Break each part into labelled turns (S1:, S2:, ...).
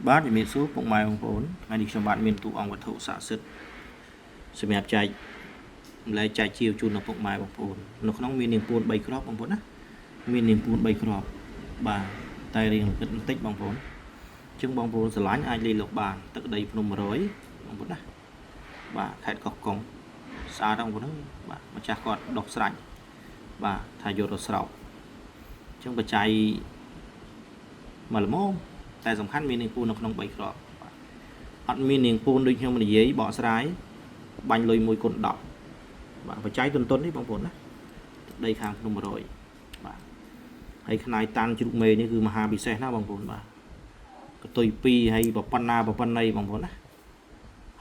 S1: បាទជំរាបសួរពុកម៉ែបងប្អូនថ្ងៃនេះខ្ញុំបាទមានទូអង្គវត្ថុស័ក្តិសិទ្ធិសម្រាប់ចែកម្លែកចែកជាវជូនដល់ពុកម៉ែបងប្អូននៅក្នុងមាននាងពួន3គ្រាប់បងប្អូនណាមាននាងពួន3គ្រាប់បាទតែរៀងបន្តិចបងប្អូនអញ្ចឹងបងប្អូនស្រឡាញ់អាចលេខលោកបានទឹកដីភ្នំ100បងប្អូនណាបាទខេត្តកោះកុងស្អាតបងប្អូនបាទម្ចាស់គាត់ដុសស្រាច់បាទថាយកទៅស្រោបអញ្ចឹងបច្ច័យមកល្មមតែសំខាន់មាននាងពូននៅក្នុង3គ្រាប់អត់មាននាងពូនដូចខ្ញុំនិយាយបកស្រាយបាញ់លុយ1គុណ10បាទបច្ច័យទុននេះបងប្អូនណាទឹកដីខាងភ្នំ100បាទហើយខ្នាយតាន់ជ្រូកមេនេះគឺមហាពិសេសណាបងប្អូនបាទកតុយ2ហើយប៉ុណ្ណាបងប្អូនណា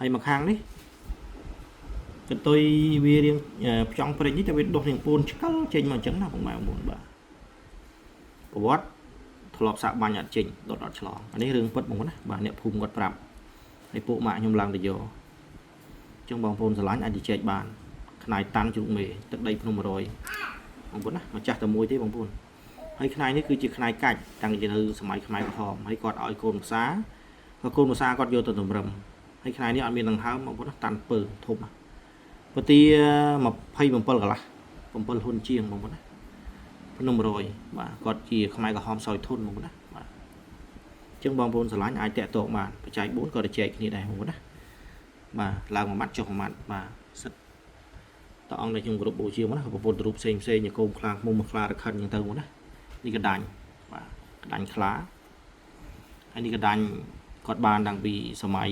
S1: ហើយមកខាងនេះកតុយវារៀងផ្ចង់ព្រិចនេះតែវាដុសនាងពូនឆ្កឹលចេញមកអញ្ចឹងណាបងប្អូនបាទប្រវត្តិធ្លាប់សាក់បាញ់អត់ចេញដុតអត់ឆ្លងអានេះរឿងពិតបងប្អូនណាបាទអ្នកភូមិគាត់ប្រាប់ហើយពួកម៉ាក់ខ្ញុំឡើងទៅយកអញ្ចឹងបងប្អូនស្រឡាញ់អាចទៅចែកបានខ្នាយតាន់ជ្រូកមេទឹកដីភ្នំ100បងប្អូនណាម្ចាស់តែមួយទេបងប្អូនហើយខ្នាយនេះគឺជាខ្នាយកាច់តាំងពីនៅសម័យខ្មែរក្រហមហើយគាត់ឲ្យកូនភាសាក៏កូនភាសាគាត់យកទៅតម្រឹមហើយខ្នាយនេះអត់មានដង្ហើមបងប្អូនណាតាន់ពើធំពទា27កន្លះ7ហ៊ុនជាងបងប្អូនណាភ្នំ100បាទគាត់ជាខ្មែរក្រហមសោយធុនបងប្អូនណាបាទអញ្ចឹងបងប្អូនស្រឡាញ់អាចតាក់ទងបានបច្ច័យ4ក៏ទៅចែកគ្នាដែរបងប្អូនណាបាទឡើងមួយម៉ាត់ចុះមួយម៉ាត់បាទសិតតអង្គដែលខ្ញុំគ្រប់បូជាមកណាប្រពន្ធរូបផ្សេងញកូមខ្លាឃ្មុំខ្លារខិនអញ្ចឹងទៅបងណានេះកដាញ់បាទកដាញ់ខ្លាហើយនេះកដាញ់គាត់បានតាំងពីសម័យ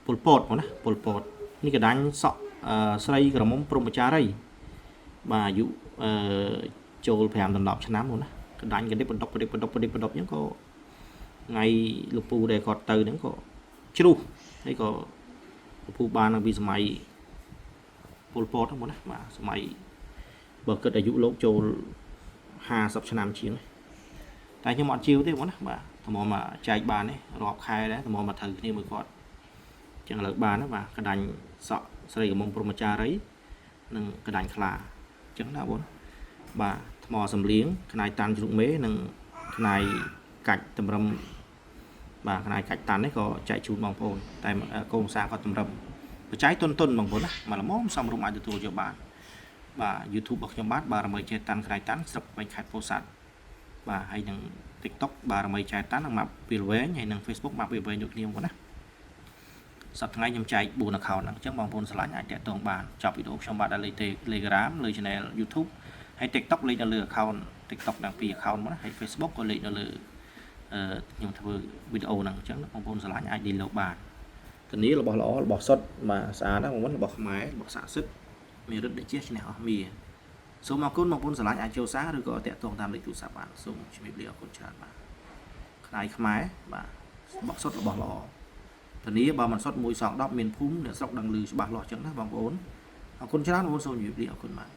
S1: ពលពតបងណាពលពតនេះកដាញ់សក់ស្រីក្រមុំព្រំចារីបាទអាយុចូល5ដល់10ឆ្នាំហ្នឹងណាកដាញ់កឌិបបន្តុកអញ្ចឹងក៏ថ្ងៃលោកពូដែលគាត់ទៅហ្នឹងក៏ជ្រុះហើយក៏លោកពូបានពីសម័យពលពតហ្នឹងណាបាទសម័យបើគិតអាយុលោកចូល50ឆ្នាំជាងតែខ្ញុំអត់ជឿទេបងណាបាទថ្មមកចែកបានទេរាប់ខែដែរថ្មមកត្រូវគ្នាមួយគាត់អញ្ចឹងឥឡូវបានណាបាទកដាញ់សក់ស្រីកមុំព្រំចារីនិងកដាញ់ខ្លាអញ្ចឹងណាបងបាទថ្មសំលៀងខ្នាយតាន់ជ្រូកមេនិងខ្នាយកាច់តម្រឹមបាទខ្នាយកាច់តាន់នេះក៏ចែកជូនបងប្អូនតែកូនភាសាគាត់តម្រឹមបច្ច័យទុនបងប្អូនណាមកល្មមសំរុំអាចទទួលយកបានបាទ YouTube របស់ខ្ញុំបាទបារមីចេះតាន់ខ្នាយតាន់ស្រុកបេងខេត្តពោធិ៍សាត់បាទហើយនឹង TikTok បារមីចេះតាន់និងម៉ាប់ពីលវែងហើយនឹង Facebook ម៉ាប់ពីលវែងដូចគ្នាបងប្អូនណាសប្តាហ៍ថ្ងៃខ្ញុំចែក4 account ហ្នឹងអញ្ចឹងបងប្អូនស្រឡាញ់អាចតាក់ទងបានចប់វីដេអូខ្ញុំបាទដល់លេខ Telegram លើ Channel YouTube ហើយ TikTok លេខនៅលើ account TikTok ទាំងពីរ account មកហើយ Facebook ក៏លេខនៅលើខ្ញុំធ្វើវីដេអូហ្នឹងអញ្ចឹងបងប្អូនស្រឡាញ់អាចឌីឡូបានធានារបស់ល្អរបស់សុទ្ធបាទស្អាតណាបងប្អូនរបស់ខ្មែររបស់ស័ក្តិសិទ្ធិមានរឹតដូចជាឈ្នះអស់មាសូមអរគុណបងប្អូនស្រឡាញ់អាចចូលសារឬក៏តាក់ទងតាមលេខទូរស័ព្ទបានសូមជំរាបលាអរគុណច្រើនបាទខ្នាយខ្មែរបាទរបស់សុទ្ធរបស់ល្អធានាបើមិនសុទ្ធ1 2 10មានភូមិអ្នកស្រុកដឹងឮច្បាស់លាស់អញ្ចឹងណាបងប្អូនអរគុណច្រើនបងប្អូនសូមជម្រាបលាអរគុណបាទ